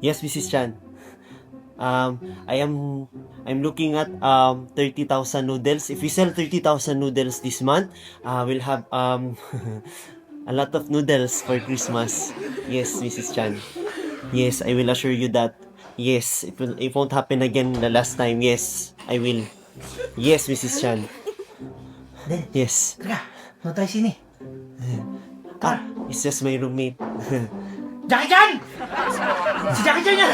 Yes, Mrs. Chan. I'm looking at 30,000 noodles. If we sell 30,000 noodles this month, we'll have a lot of noodles for Christmas. Yes, Mrs. Chan. Yes, I will assure you that. Yes, it won't happen again the last time. Yes, I will. Yes, Mrs. Chan. Then, Yes. teka, ano tayo sini? It's just my roommate. Jackie Chan! Si Jackie Chan yan!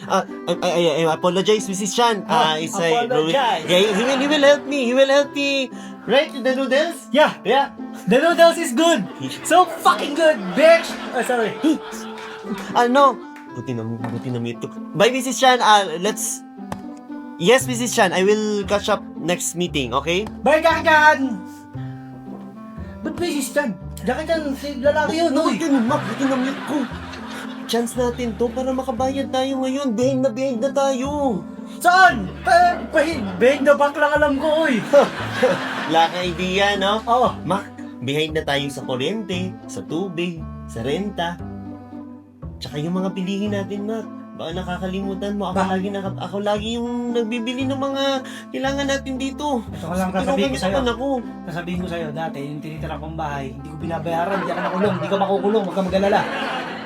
I apologize, Mrs. Chan. It's apologize. Yeah, he will help me. He will help me. Right, the noodles? Yeah, Yeah. the noodles is good! So fucking good, bitch! Oh, sorry. No. Buti na mute ko. Bye, Mrs. Chan. Let's... Yes, Mrs. Chan. I will catch up next meeting, okay? Bye, Jackie Chan! Ba't ba si Stan? Jackie Chan, si lalaki yun, uy! Buti na mute ko. Chance natin to para makabayad tayo ngayon. Behind na tayo. Saan? Behind the back lang alam ko, uy! Wala kang idea, no? Oo. Mac, behind na tayo sa kuryente, sa tubig, sa renta. Tsaka yung mga bilihin natin, Mac. Baka nakakalimutan mo. Ako lagi yung nagbibili ng mga kailangan natin dito. Ito ko lang sasabihin ko sa'yo. Ako. Sasabihin ko sa'yo, dati yung tinitira kong bahay, hindi ko binabayaran, hindi ako nakulong, hindi ka makukulong, huwag ka mag-alala.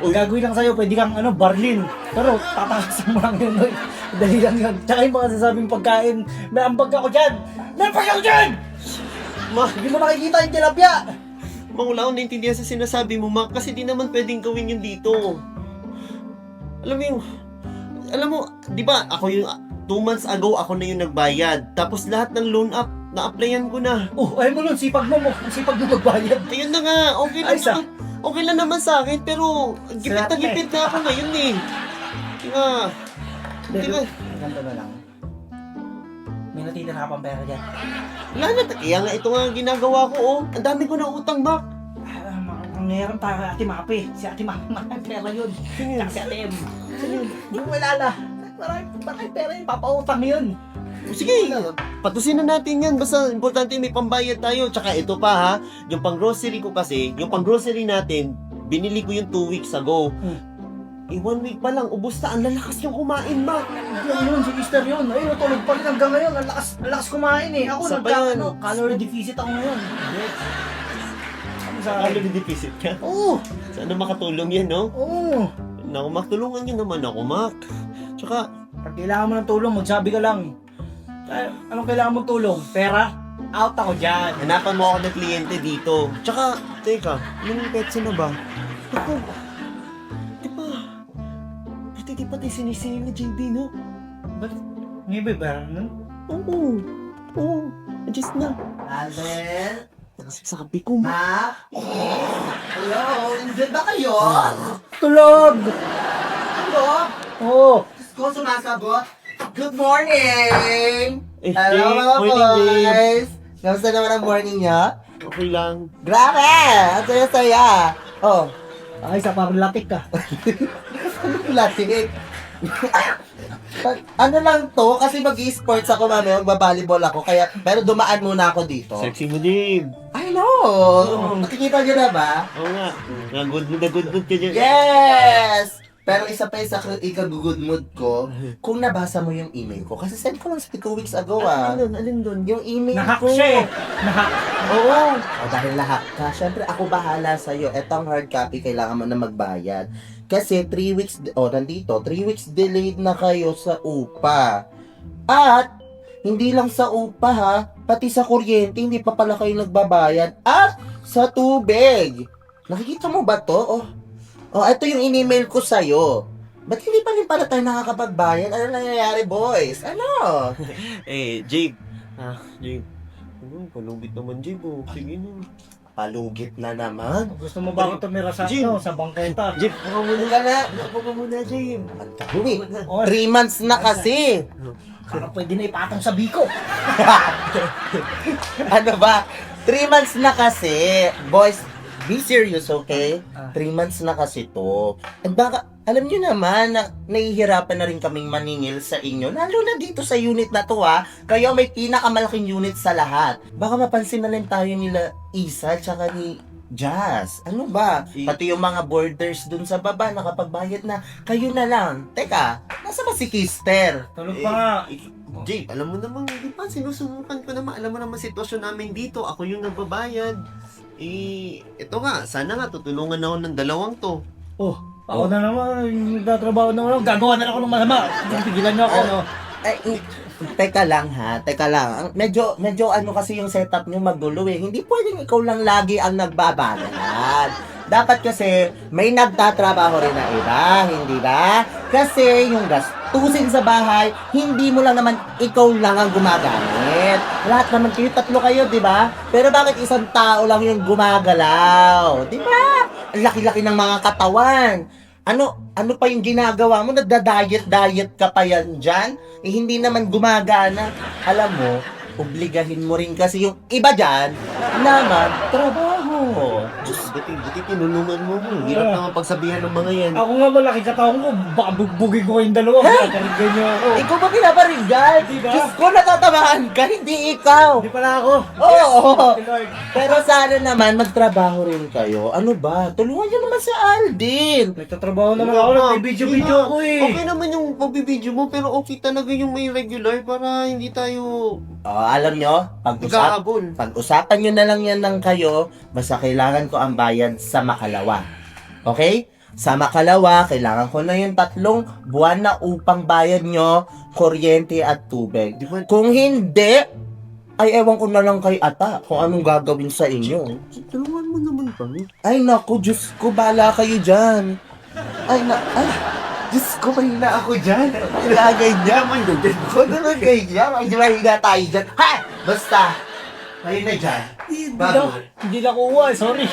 Gagawin lang sa'yo, pwede kang barlin. Pero tatakasin mo lang yun, uy. Dali lang yun. Tsaka yung mga sasabing pagkain, may ambag ako dyan! May ambag ako dyan! Hindi mo nakikita yung tilapia! Wala akong naintindihan sa sinasabi mo, Mac, kasi di naman pwedeng gawin yun dito. Alam mo, di ba, ako yung 2 months ago, ako na yung nagbayad. Tapos lahat ng loan up, na-applyan ko na. Oh, ayun mo nun, sipag mo magbayad. Ayun na nga, okay lang naman sa akin, pero gipit na ako ngayon eh. Ganto na lang. May natitira ka pang pera dyan. Wala na, kaya nga ito nga ginagawa ko, oh. Ang dami ko na utang, Mac. Meron tayo Ate Mapi. Si Ate Mapi, maraming pera yun. Tsaka si Ate M. Hindi ko kilala. Maraming pera yun, papautang yun. Sige, patusin na natin yan. Basta importante may pambayad tayo. Tsaka ito pa ha, yung pang grocery ko kasi, yung pang grocery natin, binili ko yung 2 weeks ago. 1 week pa lang, ubos na. Ang lalakas yung kumain, Mac. Yan yun, si Mister yun. Ayun, natulog pa rin hanggang ngayon. Ang lakas kumain eh. Ako, calorie deficit ako ngayon. Calorie deficit ka? Oo. Sana makatulong yan, no? Oo. Naku, Mac, tulungan niyo naman ako, Mac. Tsaka, Pag kailangan mo ng tulong, magsabi ka lang. Anong kailangan mong tulong? Pera? Out ako dyan. hanapan mo ako ng kliyente dito. Tsaka, teka, yung petsa na ba? Ako, di ba tayo sinisingin ni JB, no? Ba't? Ngayon ba ba? Oo, adjust na. Alden? Nakasaksabi ko, Mac. Hello, nandiyan ba kayo? Tulog! Hello? Oo. Diyos ko, sumasagot. Good morning! Eh, Hello Jay, mga morning, Jay. boys! Kamusta naman ang morning niya? Okay lang. Grabe! Ang saya-saya! Oh, Ay, sa parang latik ka. latik. Ano lang to, kasi mag-e-sports ako mamaya, magbabalibol ako, kaya, pero dumaan muna ako dito. Sexy mo, Jay. I know! Nakikita niyo na ba? Oo nga. Good mood ka dyan. Yes! Pero isa pa sa ika-good mood ko, kung nabasa mo yung email ko, kasi send ko lang sa 2 weeks ago Alin doon? Yung email Nahack ko. siya eh. Nahack. Oo. O dahil lahat ka, syempre ako bahala sa'yo. Etong hard copy, kailangan mo na magbayad. Kasi 3 weeks, nandito, 3 weeks delayed na kayo sa upa. At, hindi lang sa upa ha, pati sa kuryente, hindi pa pala kayo nagbabayad. At, sa tubig. Nakikita mo ba to? Ito yung in-email ko sa'yo. Ba't hindi pa rin pala tayo nakakapagbayad? Ano nangyayari, boys? Ano? Jay. Jay. Palugit naman, Jay. Sige na. Palugit na naman. Gusto mo ba ako tumira sa, Jim. sa bangketa? Jay, Ano ka na? Ako muna, Jay. Uy, 3 months na kasi. Parang pwede na ipatong sa biko. Ano ba? 3 months na kasi. Boys, be serious, okay? 3 months na kasi to. At baka, alam nyo naman na nahihirapan na rin kaming maningil sa inyo. Lalo na dito sa unit na to ha. Kayo may pinakamalaking unit sa lahat. Baka mapansin na rin tayo nila Isa tsaka ni Jazz, ano ba? Pati yung mga boarders dun sa baba, nakapagbayad na. Kayo na lang. Teka, nasa ba si Kister? Tulog pa nga. Jay, alam mo naman, di ba, sinusubukan ko naman. Alam mo naman sitwasyon namin dito. Ako yung nagbabayad. Ito nga, sana nga, tutulungan ako ng dalawang to. Oh, ako na naman, nagtatrabaho na ako. Gagawa na ako ng masama. Tigilan niyo ako, no? Ay, teka lang ha, teka lang. Medyo ano kasi yung setup nyo magulo eh. Hindi pwedeng ikaw lang lagi ang nagbabayad. Dapat kasi may nagtatrabaho rin na iba, hindi ba? Kasi yung gastusin sa bahay, hindi mo lang naman ikaw lang ang gumagamit. Lahat naman kayo, tatlo kayo, di ba? Pero bakit isang tao lang yung gumagalaw? Di ba? Ang laki-laki ng mga katawan. Ano pa yung ginagawa mo? Nagda-diet ka pa yan dyan? Eh, hindi naman gumagana. Alam mo, obligahin mo rin kasi yung iba dyan naman trabaho. Buti tinulungan mo mo. Hirap naman pagsabihan ng mga yan. Ako nga malaki katawan ko, baka bugbugin ko kayong dalawa. Pagkarigay niyo ako. Ikaw ba pinaparigal? Diba? Diyos ko, natatamaan ka, hindi ikaw. Hindi pala ako. Oo. Lord. Pero sana naman magtrabaho rin kayo. Ano ba? Tulungan niyo naman si Aldin. Nagtatrabaho naman ako, nagbibidyo-video ako eh. Okay naman yung pagbibidyo mo, pero okay talaga yung may regular para hindi tayo Alam nyo, magkakabon. pag-usapan nyo na lang yan ng kayo, basta kailangan ko ang bayad sa makalawa. Okay? Sa makalawa, kailangan ko na yung 3 buwan na upang bayad nyo, kuryente at tubig. Di ba? Kung hindi, ay ewan ko na lang kay Ata kung anong gagawin sa inyo. Tulungan mo naman kami. Ay naku, Diyos ko, bala kayo dyan. Ay, Diyos ko, mahina ako dyan. Ilagay niya, mandugan ko. Nalagay niya, medyo mahina tayo dyan. Ha! Basta, kayo na dyan. Hindi na kuha, sorry.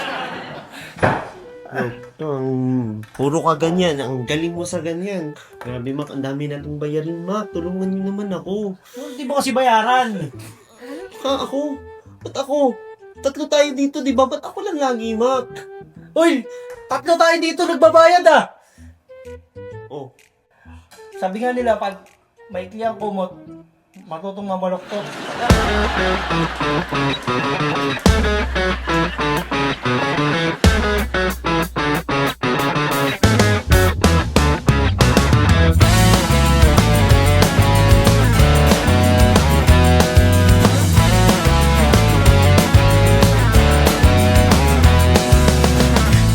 Puro ka ganyan. Ang galing mo sa ganyan. Grabe, Mac. Ang dami nating bayarin, Mac. Tulungan niyo naman ako. Hindi mo kasi bayaran. Ako? Ba't ako? 3 tayo dito, di ba? Ba't ako lang lagi, Mac? Uy, 3 tayo dito nagbabayad ah. Oh. Sabi nga nila, pag maikli ang kumot, matutong mamaloktot.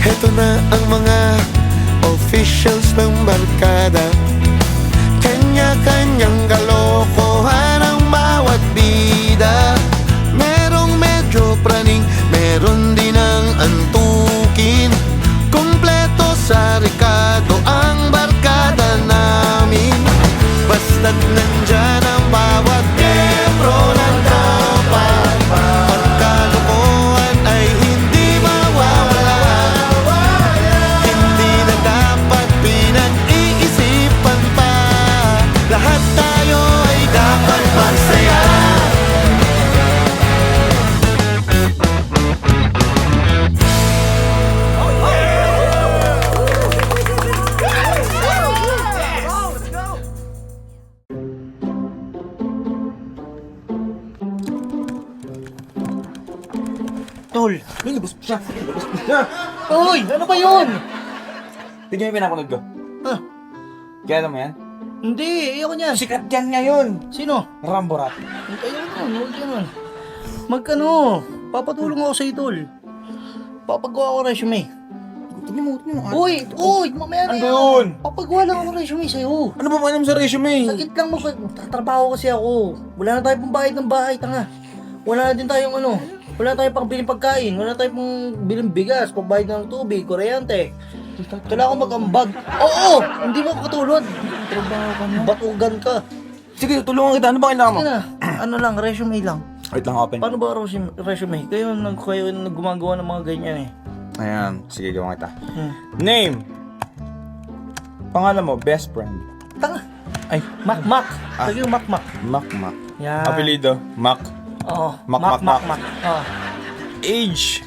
Heto na ang mga officials ng barkada. Kanya-kanyang kalokohan ang bawat bida. Merong medyo praning, meron din ang antukin. Kompleto sa Ricardo ang barkada namin. Basta't nandyan ang bawat membro ng tropa. Pagkalokohan ay hindi mawawala. Hindi na dapat pinag-iisipan pa. Lahat tayo ay dapat magsaya. Tol, Lumabas siya. Lumabas siya. uy, ano ba yun? Tignan mo yung pinapanood ko. Ah, Kaya mo yan? hindi, ayoko niyan. Sikat yan ngayon. Sino? Rambo Rat. Ayoko nun, huwag yan. Papatulong ako sa tol. Papagawa ko resume. Tignan mo. Uy, mamaya na Ano yun? Papagawa lang ako resume sa'yo. Ano ba alam sa resume? Sakit lang tatrabaho kasi ako. Wala na tayong pambayad ng bahay, tanga. Wala na din tayong wala tayong pang biling pagkain, wala tayong pang biling bigas, pambayad ng tubig, kuryente. Kailangan ko mag-ambag. Oo! Hindi mo katulad. Trabaho ka na. Batugan ka. Sige, tulungan kita. Ano ba kailangan mo? Sige na. Ano lang, resume lang. Wait lang, open. Paano ba resume? Kayo gumagawa ng mga ganyan eh. Ayan, sige, gawa kita. Hmm. Name. Pangalan mo, best friend. Tanga. Ay, Mac. Ah. Lagi yung Mac. Mac. Yan. Apelido, Mac. Oo. Mac. Oo. Age.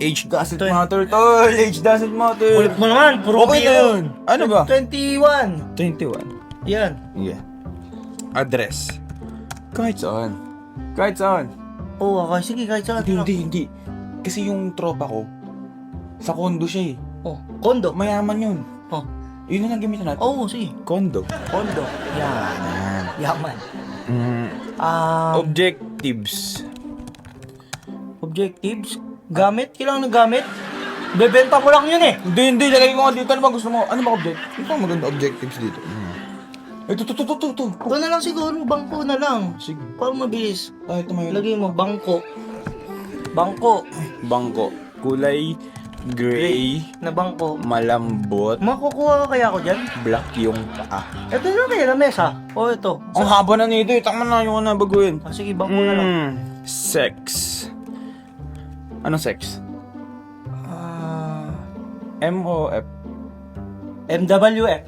Age doesn't matter, tol. Age doesn't matter. Ulit mo naman. Puro Okay na yun. Ano ba? 21. 21. Yan. Yeah. Address. Kahit saan. Kahit saan. Oo, okay. Sige, kahit saan. Hindi. Kasi yung tropa ko, sa condo siya eh. Oh, kondo. Mayaman yun. Oh. Yun na lang gamitan natin. Oo, sige. Condo. Kondo. Yan. Yaman. Objectives. Objectives? Gamit? Kailangan ng gamit? Bebenta mo lang yun eh. Hindi. Lalagay ko nga dito. Ano ba gusto mo? Ano ba objectives? Ano ba maganda objectives dito? Ito. Ito na lang siguro, bangko na lang. Sige. Para mabilis. Ito may Lagay mo, bangko. Bangko. bangko. Kulay gray, Na bangko. malambot, Makukuha ka kaya ako dyan? black yung paa. Ito na kaya na mesa. O ito. Ang haba na nito eh. Tama na yung na baguhin. Ah, sige, bangko na lang. Sex. Anong sex? Ah, M-O-F. MWF.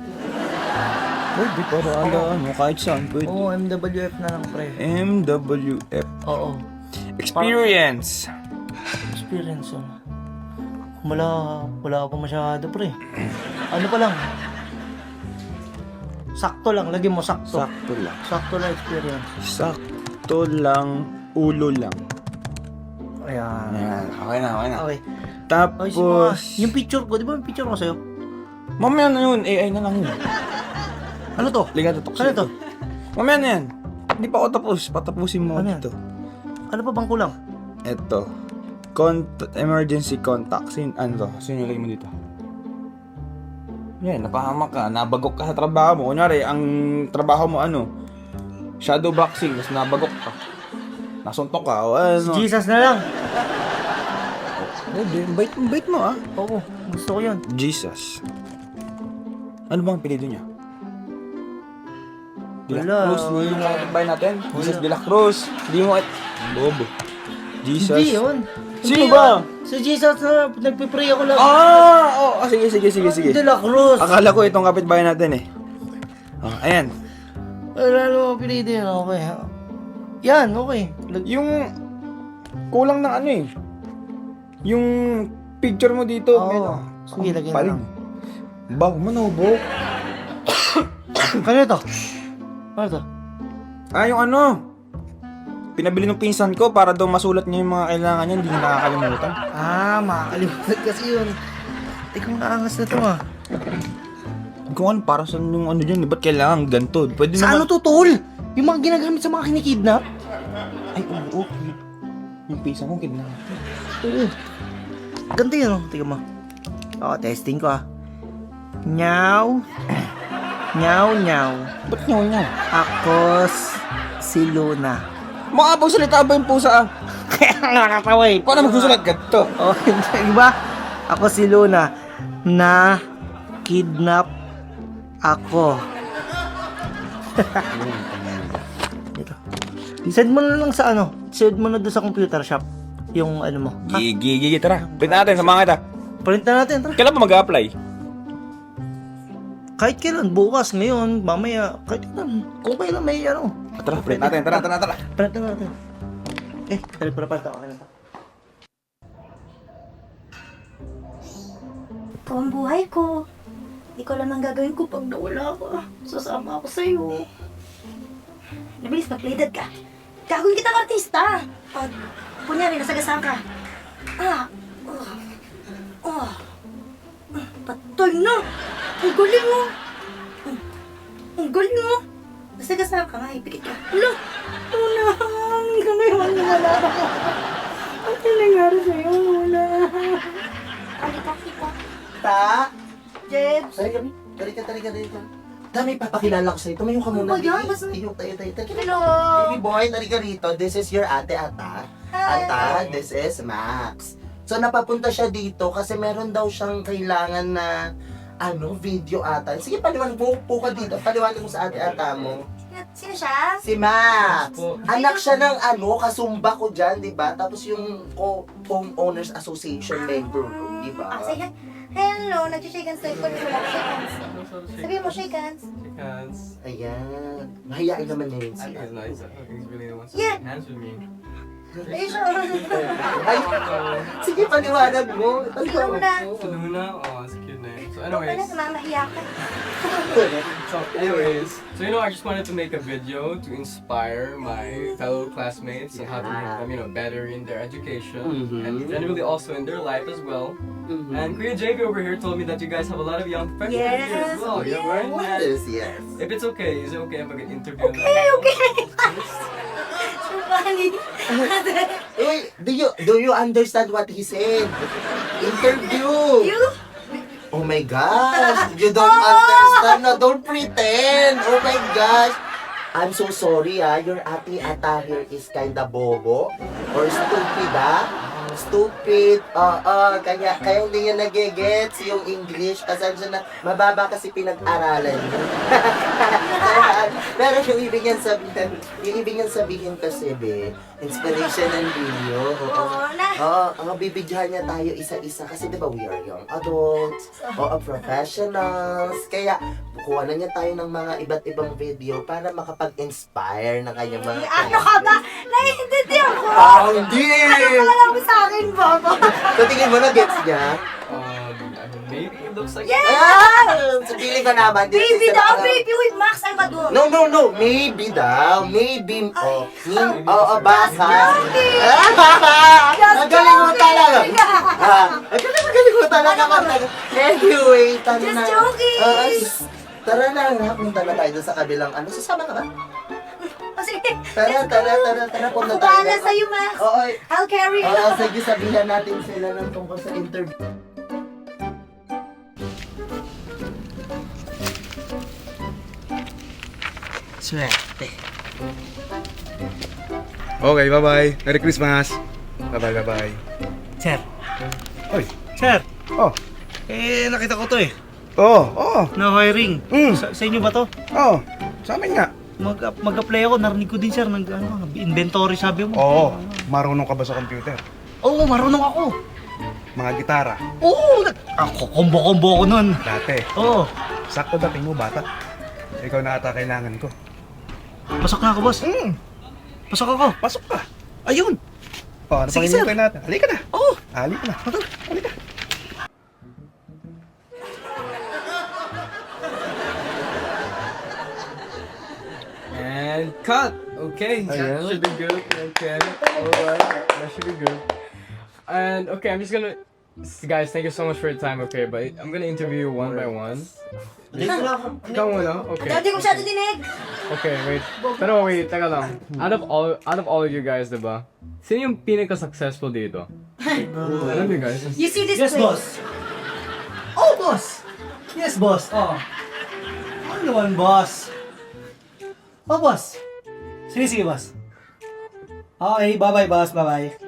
Pwede para ano, kahit saan. Pwede. Oo, MWF na lang, pre. M-W-F. Oo. Experience. Experience yun. Wala pa masyado, pre. Ano pa lang? Sakto lang, lagyan mo sakto. Sakto lang. Sakto lang experience. Sakto lang. Ulo lang. Ayan. Ayan. Okay na. Okay. Tapos... Ay, sige, yung picture ko, di ba yung picture ko sa'yo? Mamaya na yun. AI na lang yun. Ano to? Liga tutok Ano to? Mamaya na yan. Hindi pa ako tapos. Patapusin mo Ano yan? dito. Ano pa bang kulang? Ito. Emergency contact. Ano to? Sino lagay mo dito? Yan, napahamak ka. Nabagok ka sa trabaho mo. Kunyari, ang trabaho mo ano? Shadow boxing. Tapos nabagok ka. Nasuntok ka. O ano? Jesus na lang. Bait mo ah. Oo, gusto ko yun. Jesus. Ano bang apelido niya? De La Wala. Cruz. Hindi yung mga kapitbahay natin. Jesus De La Cruz. Hindi mo bobo. Jesus. Hindi yun. Sino Hindi ba? yun. Si Jesus na nagpipray ako lang. Sige. De La Cruz. Akala ko itong kapitbahay natin eh. Oh, ayan. Wala naman pinili yun. Okay. Yan, okay. Yung kulang ng ano eh. Yung picture mo dito. Oo. Sige, lagyan na Paling. lang. Bago mo na ubo. Ano ito? Ano ito? Ah, yung ano. Pinabili ng pinsan ko para daw masulat niya yung mga kailangan niya. Hindi niya nakakalimutan. Ah, makakalimutan kasi yun. Ikaw naangas na ito ah. Kung ano, para sa yung ano dyan, ba't kailangan ganito? Pwede Sa naman... ano to, tol? Yung mga ginagamit sa mga kinikidnap? Ay, oo. Yung pinsan ko, kidnap. Oo. Ganda yun, oh. Tingnan mo. Oo, testing ko ah. Nyaw. Nyaw. Ba't niya? Ako si Luna. Makapag salita ba yung pusa ah? Kaya nakakatawa eh. Paano magsusulat ganito? Oh, di ba? Ako si Luna na kidnap ako. Dito. Send mo na lang sa ano? Send mo na doon sa computer shop. Yung ano mo. Ha? Gigi, tara. Print natin, samahan kita. Print na natin. Tara. Kailan pa mag-a-apply? Kahit kailan. Bukas, ngayon, mamaya. Kahit kailan. Kung kailan may ano. Tara, print natin. Tara. Print na natin. Dali para pa ito. Ikaw ang buhay ko. Hindi ko alam ang gagawin ko pag nawala ka. Sasama ako sa'yo. Nabilis, mag-play dead ka. Gagawin kitang artista. Pag, kunyari, nasagasaan ka. Patay na. Ang galing mo. Ang galing mo. Nasagasaan ka nga, ipikit ka. Wala. Wala. Ang galing mo. Wala. Ang nangyari sa'yo. Wala. Kita. Ta? Jebs. Tari ka. Dami, papakilala ko sa'yo. Tumayo ka muna. Ano ba yan? Baby. Basta- Tayo. Hello. Baby boy, tari ka rito. This is your ate Ata. Hi. Ata, this is Max. So, napapunta siya dito kasi meron daw siyang kailangan na video ata. Sige, paliwanag mo. Upo ka dito. Paliwanag mo sa ate Ata mo. Sino siya? Si Max. Anak siya ng kasumba ko dyan, di ba? Tapos yung Homeowners Association member ko, di ba? Say hi. Hello, nag-shake hands tayo. Shake hands. Sabihin mo, shake hands. Ayan. Mahiyain naman niya yun siya. He's nice. I think he's really wants to Yeah. shake hands with me. Ay, sige, paliwanag mo. Luna. mo. So Luna, oh, it's a cute name. So Kaya namamahiya ka. So I just wanted to make a video to inspire my fellow classmates on how to make them, better in their education and generally also in their life as well. And Kuya JB over here told me that you guys have a lot of young professionals here as well. Yeah, right? Yes, yes. If it's okay, is it okay if I can interview them? Okay. So funny. Wait, do you understand what he said? Interview. You? Oh my gosh, you don't understand. No, don't pretend. Oh my gosh. I'm so sorry your ate ata here is kinda bobo or stupid Stupid. Kaya hindi niya nagigets yung English kasi na mababa kasi pinag-aralan niya. Pero yung ibig niyang sabihin kasi, inspiration and video. Bibigyan niya tayo isa-isa kasi 'di ba we are young adults, professionals. Kaya kukuha na niya tayo ng mga iba't ibang video para makapag-inspire ng kanyang mga Ano ka ba? Naiintindihan ko. Hindi! Ano ka lang sa akin, Baba? So tingin mo na gets niya? Maybe it looks like So feeling ko naman. Baby daw, baby with Max Almador. No. Maybe daw. Maybe. Baka. Ang galing mo talaga. Ang galing mo talaga. Anyway, tara na. Just joking. Tara na. Punta na tayo sa kabilang ano. Sasama ka ba? Sige. Tara. Punta Ako tayo. bahala sa'yo, Max. Oo. I'll carry you. Sige, sabihan natin sila ng tungkol sa interview. Swerte. Okay, bye-bye. Merry Christmas. Bye-bye. Sir. Oy. Sir. Oh. Nakita ko to eh. Oo. Na hiring. Mm. Sa inyo ba to? Oo. Sa amin nga. Mag-apply ako. Narinig ko din, sir, inventory sabi mo. Oo. Marunong ka ba sa computer? Oo, marunong ako. Mga gitara. Oo, ako kombo-kombo ko nun. Dati. Oo. Sakto dating mo, bata. Ikaw na ata kailangan ko. Pasok na ako, boss. Pasok ako. Pasok ka. Ayun. Oh, ano Sige, pang hinihintay natin? Halika na. Oo. Halika na. Halika. And cut! Okay, that should be good. Okay, alright, that should be good. And okay, I'm just gonna... Guys, thank you so much for your time, okay? But I'm gonna interview you one by one. Ikaw muna, okay. Hindi ko masyado dinig. Okay, wait. Pero wait, teka lang. Out of all of you guys, diba? Sino yung pinaka-successful dito? Alam niyo guys? You see this Yes, place? boss. Oh, boss. Yes, boss. Oh. Ano naman, boss? Oh, boss. Sige, boss. Okay, bye-bye, boss. Bye-bye.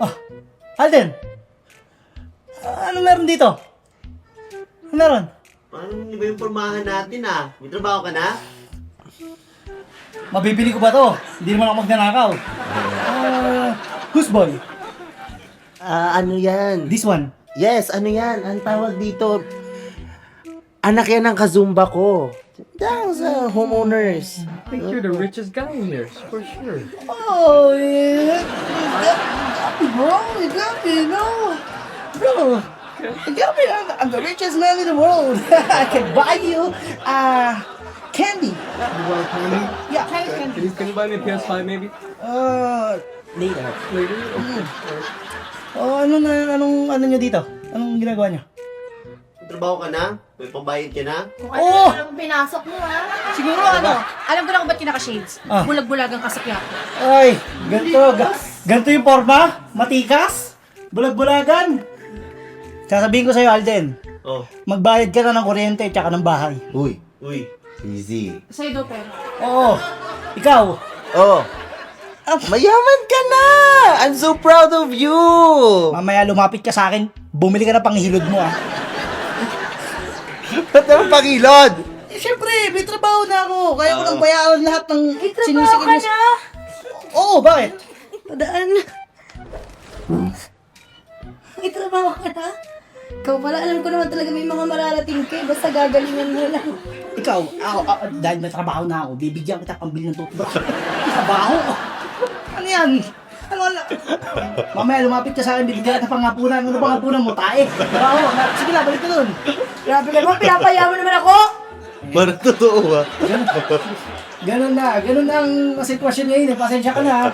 Oh, Alden. Ano meron dito? Ano meron? Paano ba yung pormahan natin May trabaho ka na? Mabibili ko ba to? Hindi naman ako magnanakaw. Whose boy? Ano yan? This one. Yes, ano yan? Ang tawag dito, anak yan ng kazumba ko. Diyan sa homeowners. I think you're the richest guy in here, for sure. Oh, yeah. You got me, no? Bro, you got me. I'm the richest man in the world. I can buy you candy. You want candy? Yeah. Can you buy me a PS5 maybe? Later. Later? Okay. Oh, ano nyo dito? Anong ginagawa nyo? May trabaho ka na? May pambayad ka na? Kung Oh! ano lang pinasok mo, ha? Siguro Alam ko na kung ba't kinaka-shades. Ah. Bulag-bulagang kasakya. Ay, ganito yung forma? Matikas? Bulag-bulagan? Sasabihin ko sa'yo, Alden. Oh. Magbayad ka na ng kuryente at saka ng bahay. Uy, Uy. easy. Sa'yo daw, pero. Oo. Ikaw. Oh, mayaman ka na! I'm so proud of you! Mamaya lumapit ka sa akin, bumili ka na panghilod mo Ba't naman pangilod? Siyempre, may trabaho na ako. Kaya ko nang bayaran lahat ng May trabaho ka na. Oo, bakit? Padaan. May trabaho ka na. Ikaw pala, alam ko naman talaga may mga mararating ka. Basta gagalingan mo lang. Ikaw, dahil may trabaho na ako, bibigyan kita pambili ng toothbrush. Trabaho? Ano yan? Ano wala? Mamaya lumapit ka sa akin, bibigyan kita pang hapunan. Ano bang hapunan mo? Tae. Bravo. Sige na, balik ka dun. Grabe naman, pinapaya mo naman ako. Parang totoo ba? Ganun ang sitwasyon ngayon. Pasensya ka na.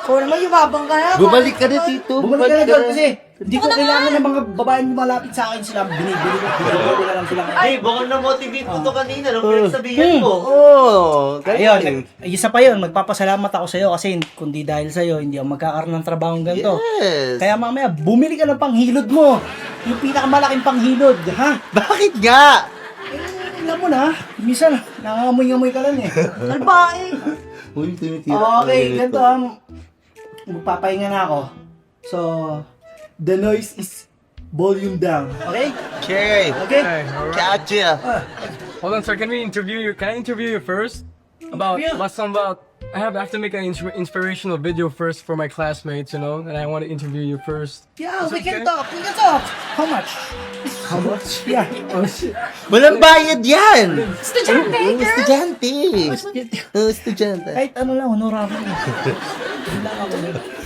Ikaw naman, yumabang ka na. Bumalik ka na dito. Bumalik ka na doon kasi hindi ko kailangan ng mga babaeng malapit sa akin sila. Binibili ko lang sila. Hey, baka na-motivate mo to kanina. Anong pinagsabihan mo? Ayun, isa pa yun, magpapasalamat ako sa'yo kasi kundi dahil sa'yo, hindi ako magkakaroon ng trabaho ganito. Yes. Kaya mamaya, bumili ka ng panghilod mo. Yung pinakamalaking panghilod, ha? Bakit nga? Alam mo na, minsan, nangangamoy-ngamoy ka lang eh. Albae. Uy, tumitira. Okay, ganito magpapahinga na ako. So, the noise is volume down. Okay? Okay. Okay? Hey, alright. Gotcha. Hold on, sir. Can I interview you first? About I have to make an inspirational video first for my classmates, you know, and I want to interview you first. Yeah, Is we it can okay? talk. We can talk. How much? How much? Yeah. Oh, shit. Walang bayad yan. Estudyante, girl. Estudyante. Estudyante. Kahit ano lang, honorable.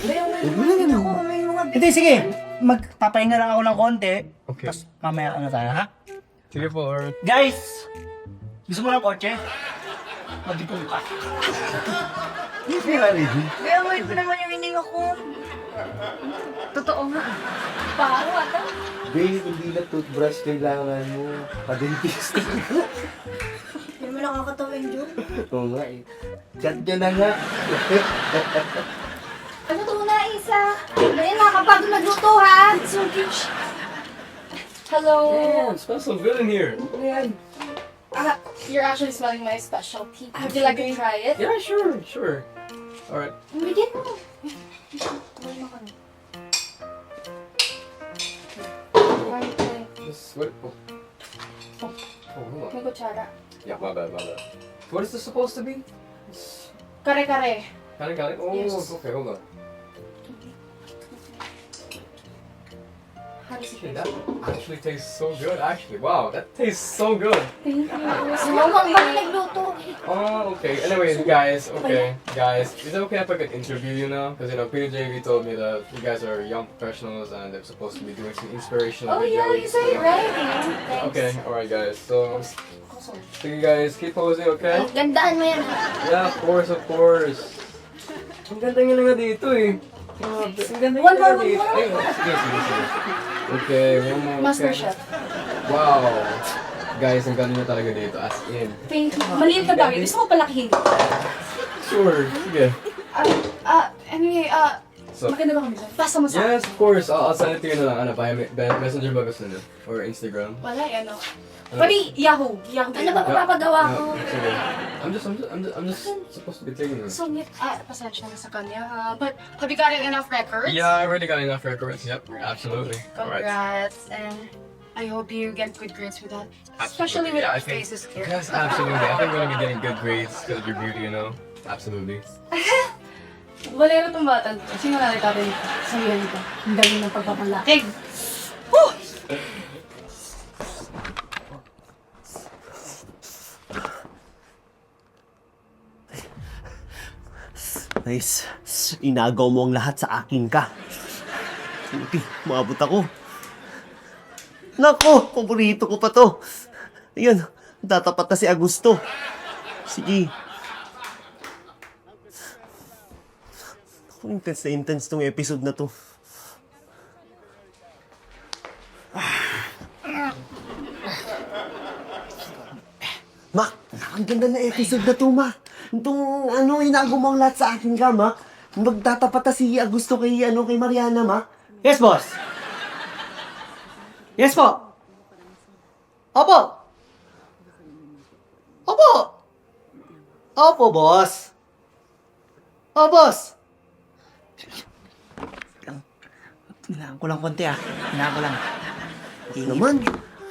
May mga Hindi, sige. Magpapahinga lang ako ng konti. Okay. Tapos mamaya ano tayo, ha? Sige po, alright. Guys! Gusto mo ng kotse? Mag-ipon ka. Kaya wait ko naman yung hininga ko. Totoo nga. Paro ata. Babe, hindi na toothbrush kailangan mo. Pa-dentist. Hindi mo nakakatawa yung joke. Oo nga eh. Chat nyo na nga. Ano to na, Isa? Dahil nakakapagod magluto, ha? It's so cute. Hello. It smells so good in here. You're actually smelling my specialty. Would you like to try it? Yeah, sure. Alright. Bigyan mo. Just wait. Oh, hold on. May kutsara. Yeah, my bad. What is this supposed to be? Kare-kare. Got it? Oh, Yes. okay, hold on. How does it Okay, taste? that actually tastes so good. Actually, wow, that tastes so good. Thank you. Sinumang ba nagluto? Oh, okay. Anyways, guys, is it okay if I could interview you now? Because PJV told me that you guys are young professionals and they're supposed to be doing some inspirational Oh yeah, videos. you said it right. Thanks. Okay, alright, guys. So, you guys keep posing, okay? Gandaan mo yan. Yeah, of course. Ang ganda nga nga dito eh. Ang ganda One nga more, dito. one more. Ay, sige. Okay, one more. Master okay. Chef. Wow. Guys, ang ganda niya talaga dito. As in. Thank you. Maliit ka bagay. Gusto mo palakihin? Sure. Sige. Anyway, So, maganda ba kami dyan? Pasa mo sa yes, of course. I'll send it to you na lang. Ano, via messenger ba gusto niyo? Or Instagram? Wala, ano. Pwede, Yahoo. Ano ba mapapagawa ko? Sige. I'm just supposed to be taking this. So, pasensya na sa kanya, ha? But, have you gotten enough records? Yeah, I already got enough records. Yep, absolutely. Alright. Congrats, and I hope you get good grades with that. Especially with Yeah, I your think- faces here. Yes, absolutely. I think we're gonna be getting good grades because of your beauty, you know? Absolutely. Balero itong bata. Kasi nga natin sa yan ko. Ang galing ng pagpapalakig. Nice. Inagaw mo ang lahat sa akin ka. Buti, maabot ako. Nako, paborito ko pa to. Ayun, tatapat na si Augusto. Sige. Ako, intense tong episode na to. Mak, ang ganda na episode na to, Mak. Itong, inago mo ang lahat sa akin ka, Mak. Magtatapat na si Augusto kay Mariana, Mak. Yes, boss. Yes po. Opo. Opo. Opo, boss. Oh, boss. Hinaan ko lang konti, ah. Hinaan ko lang. Naman.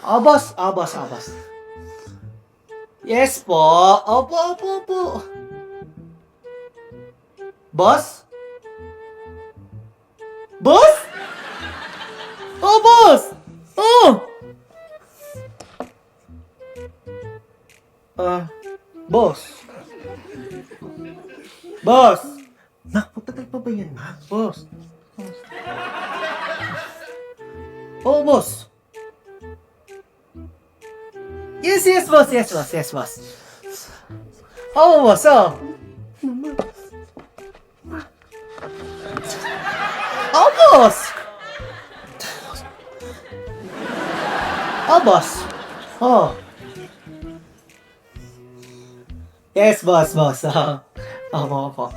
Oh, boss. Oh, boss. Oh, boss. Yes po. Opo. Boss? Boss? Oh, boss! Oh! Boss. Boss! Nak, punta tayo pa ba yan, ma? Boss. Oh, boss. Yes, boss. Yes, boss. Oh, boss, oh. Oh, boss. Oh, boss. Oh. Yes, boss. Oh. Opo.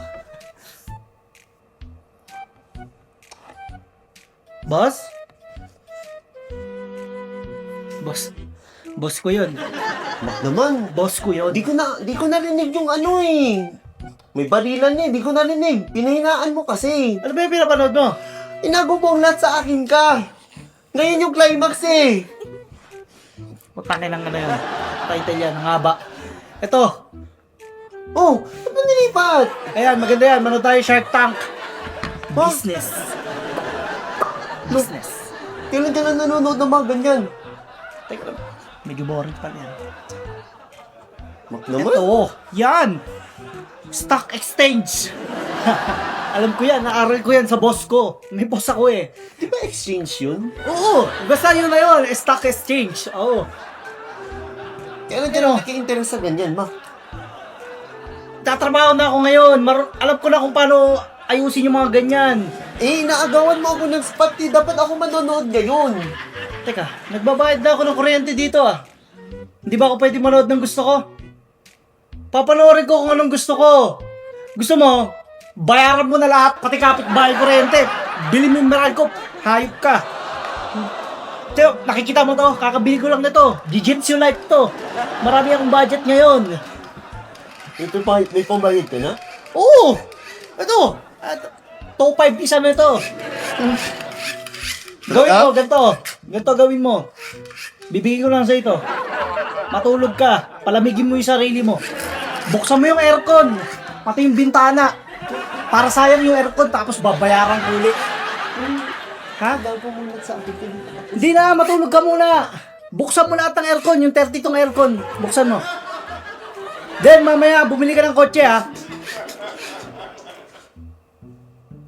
Boss? Boss ko yun. Mak naman. Boss ko yun. Di ko narinig yung ano eh. May barilan eh, di ko narinig. Pinahinaan mo kasi. Ano ba yung pinapanood mo? Inagubong lahat sa akin ka. Ngayon yung climax eh. Putangin lang na yun. Title yan, ang haba. Ito. Oh, ba't mo nilipat? Ayan, maganda yan. Manood tayo Shark Tank. Ha? Business. Kailan ka na nanonood ng mga ganyan? Teka lang. Medyo boring pa yan. Mak naman. Ito. Yan. Stock exchange. Alam ko yan. Naaral ko yan sa boss ko. May boss ako eh. Di ba exchange yun? Oo. Basta yun na yun. Stock exchange. Oo. Kailan ka na nagka-interest sa ganyan, ma? Tatrabaho na ako ngayon. Alam ko na kung paano ayusin yung mga ganyan. Eh, naagawan mo ako ng spot eh. Dapat ako manonood ngayon. Teka, nagbabayad na ako ng kuryente dito ah. Hindi ba ako pwede manood ng gusto ko? Papanoorin ko kung anong gusto ko. Gusto mo, bayaran mo na lahat, pati kapitbahay kuryente. Bili mo yung Meralco, hayop ka. Tiyo, nakikita mo to, kakabili ko lang nito. Jiu-Jitsu Life to. Marami akong budget ngayon. Ito pa, may pambayad ka na? Oo! Ito! Top 5 isa na ito. Gawin mo, ganito gawin mo. Bibigyan ko lang sa ito. Matulog ka, palamigin mo yung sarili mo. Buksan mo yung aircon, pati yung bintana. Para sayang yung aircon, tapos babayaran ko ulit. Ha? Bago mo sa akin. Hindi na, matulog ka muna. Buksan mo lahat ng aircon, yung 32 aircon. Buksan mo. Then, mamaya, bumili ka ng kotse, ha?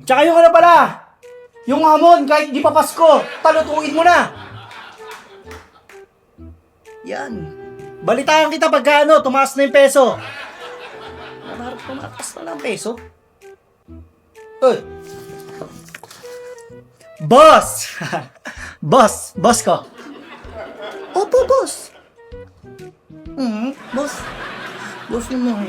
Tsaka yung ano pala, yung hamon, kahit di pa Pasko, talutuin mo na. Yan. Balitaan kita pagka ano, tumaas na yung peso. Namarap tumaas na ng peso. Uy. Boss! boss ko. Opo, boss. Boss. Boss naman.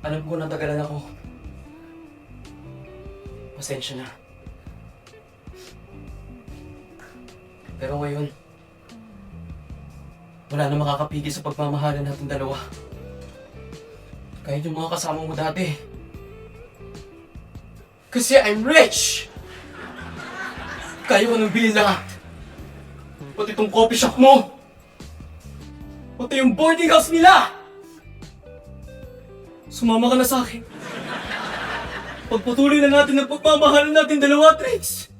Alam ko natagalan ako. Pasensya na. Pero ngayon, wala na makakapigil sa pagmamahalan natin dalawa. Kahit yung mga kasama mo dati. Kasi I'm rich! Kaya ko nang bilhin lahat. Pati itong coffee shop mo. Pati yung boarding house nila. Sumama ka na sa akin. Pagpatuloy na natin ang pagmamahalan natin dalawa, Trix.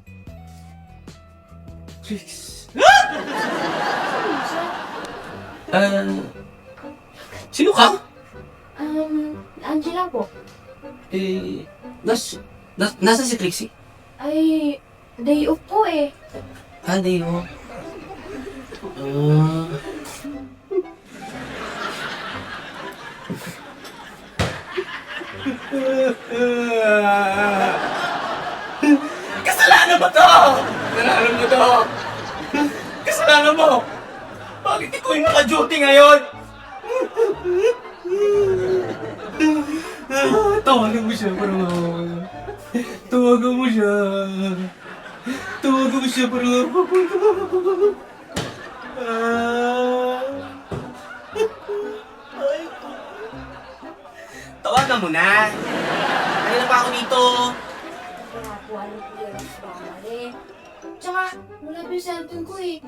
Trix. Sino ka? Angela po. Nasa si Trixie? Ay, day off po eh. Hindi mo. Kasalanan mo to! Kasalanan mo to! Kasalanan mo! Bakit ikaw yung naka-duty ngayon? Tawagan mo siya para mawawala. Tawagan mo siya. Tawagan mo siya para mawawala. Tawagan mo na. Kanina pa ako dito. Kaya po, ano po Wala pa yung cellphone ko eh.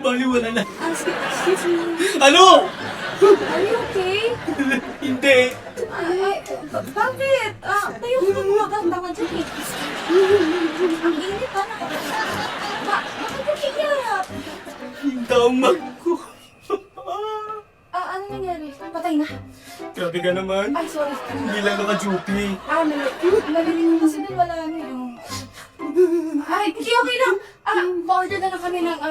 Baliwala na. Excuse me. Ano? Are you okay? Hindi. Ay, bakit? Tayo ko na maganda ka dyan eh. Ang init pa na. Bakit ka kiyarap? Damag ko. Ano nangyari? Patay na? Grabe ka naman. Ay, sorry. Hindi lang naka-duty. Narinig mo kasi din wala ano yung... Ay, hindi okay lang. Pa-order na lang kami ng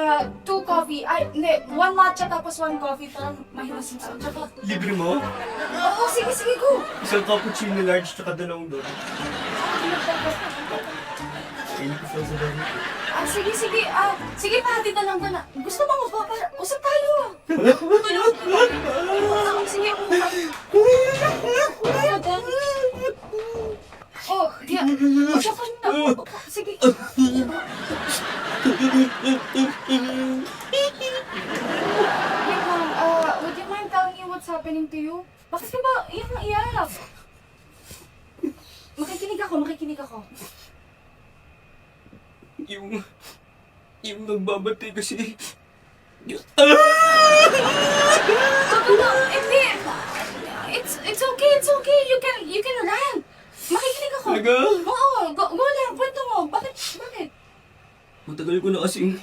2 coffee. Ay, hindi. 1 matcha tapos 1 coffee. Parang mahiwasin sa tsaka. Libre mo? Oo, sige, go. Isang cappuccino large tsaka dalawang doon. Hindi ko sa dami. Sige. Sige, pahatid na lang ba na. Gusto mo ba? Usap tayo. Sige, Oh, yeah. Usapan na. Sige. Wait lang, would you mind telling me what's happening to you? Bakit ka ba iyak? Makikinig ako. Yung nagbabantay kasi... Hindi. It's okay. You can run. Makikinig ako. Talaga? Oo, go lang. Kwento mo. Bakit? Matagal ko na kasing...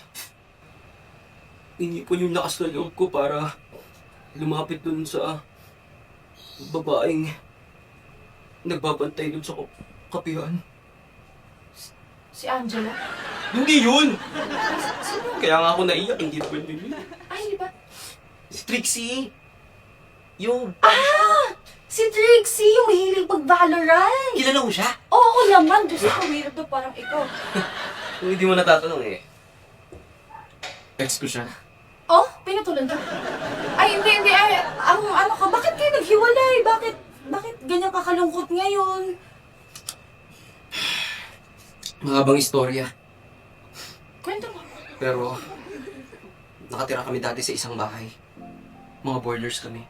Inipon yung lakas na loob ko para lumapit dun sa babaeng nagbabantay dun sa kapihan. Si Angela? Hindi yun! Kaya nga ako naiyak, hindi naman yun. Ay, di ba? Si Trixie! Yung... Si Trixie, yung mahilig pag-Valorant. Kilala mo siya? Oo naman. Diyos ko, weirdo parang ikaw. Kung hindi mo natatanong eh. Text ko siya. Oh, pinatulan ka? Ay, hindi. Ay, ano ka? Bakit kayo naghiwalay? Bakit ganyan kakalungkot ngayon? Mahabang istorya. Kwento mo. Pero, nakatira kami dati sa isang bahay. Mga boarders kami.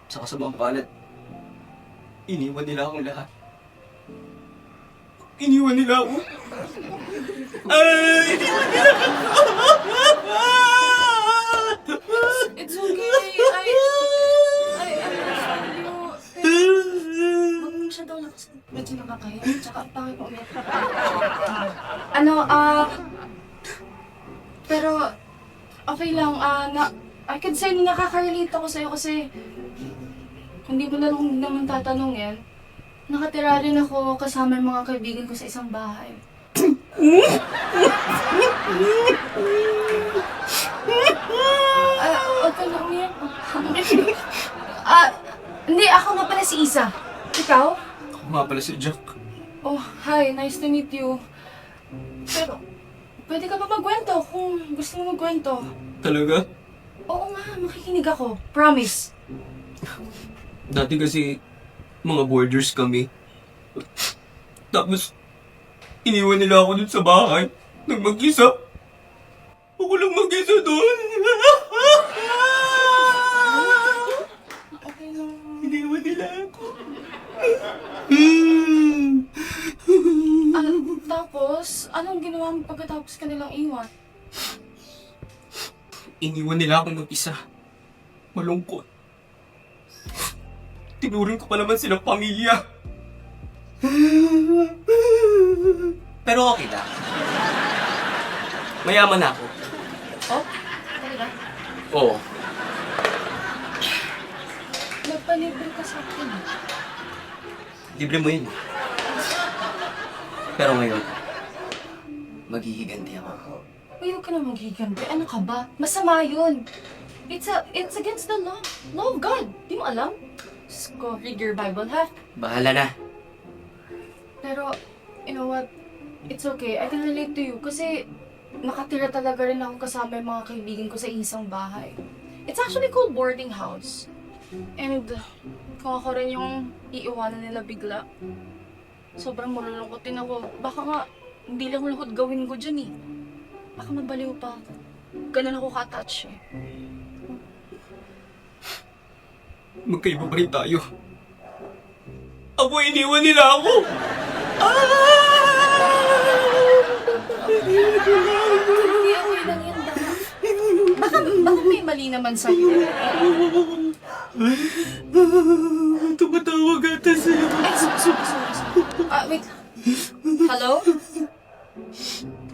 Saka sa bang palad, iniwan nila akong lahat. Iniwan nila ako. Ay! Iniwan nila ako! It's okay. I'm sorry you. Huwag mo siya daw lakas. Medyo nakakaya. Tsaka ang pangit mo umiyak. Pero, okay lang. I could say na nakaka-relate ako sa'yo kasi kung di mo na lang naman tatanungin, nakatira rin ako kasama yung mga kaibigan ko sa isang bahay. Huwag ka na umiyak. Hindi, ako nga pala si Isa. Ikaw? Ako nga pala si Jack. Oh, hi. Nice to meet you. Pero, pwede ka ba magkwento kung gusto mo magkwento? Talaga? Oo nga, makikinig ako. Promise. Dati kasi, mga boarders kami. Tapos, iniwan nila ako dun sa bahay. Nang mag-isa. Ako lang mag-isa dun. Okay lang. Iniwan nila ako. Tapos, anong ginawa mo pagkatapos kanilang iwan? Iniwan nila ako mag-isa. Malungkot. Tinuring ko pa naman silang pamilya. Pero okay lang. Mayaman na ako. Oh? Talaga? Oo. Nagpalibre ka sa akin. Libre mo yun. Pero ngayon, maghihiganti ako. Huwag ka na maghiganti. Ano ka ba? Masama yun. It's against the law. Law of God. Di mo alam? Just go read your Bible, ha? Bahala na. Pero, you know what? It's okay. I can relate to you kasi nakatira talaga rin ako kasama yung mga kaibigan ko sa isang bahay. It's actually called boarding house. And kung ako rin yung iiwanan nila bigla, sobrang malulungkot din ako. Baka nga, hindi lang lungkot gawin ko dyan eh. Baka mabaliw pa ako. Ganun ako ka-touch eh. magkaiba pa rin tayo. Abo, iniwan nila ako! Hindi ako lang yan, baka may mali naman sa'yo. Tumatawag ata sa'yo. Wait lang. Hello?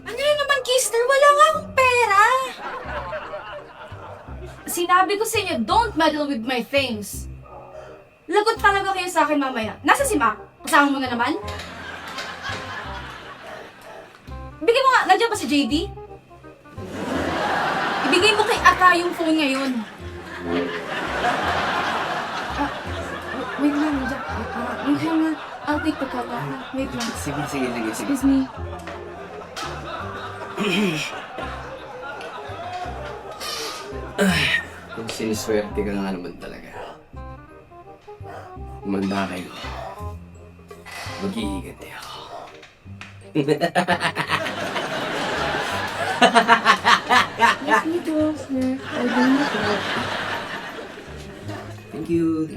Ano na naman, Kister? Wala nga akong pera. Sinabi ko sa inyo, don't meddle with my things. Lagot talaga kayo sa akin mamaya. Nasa si Mac? Kasama mo na naman? Bigay mo nga, nandiyan pa si JD? Ibigay mo kay Aka yung phone ngayon. Wait lang, nandiyan. Wait lang nga. I'll take the call. Wait lang. Sige. Excuse me. Kung siniswerte ka nga naman talaga. Umanda kayo. Mag-iiganti ako. Yes, me too, sir. Order mo po. Thank you.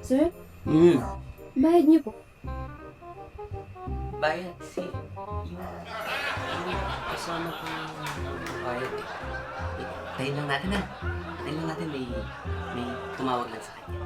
Sir? Bayad niyo po. Bayad yung kasama ko bayad. Tayo lang natin na. Tayo lang natin may tumawag lang sa kanya.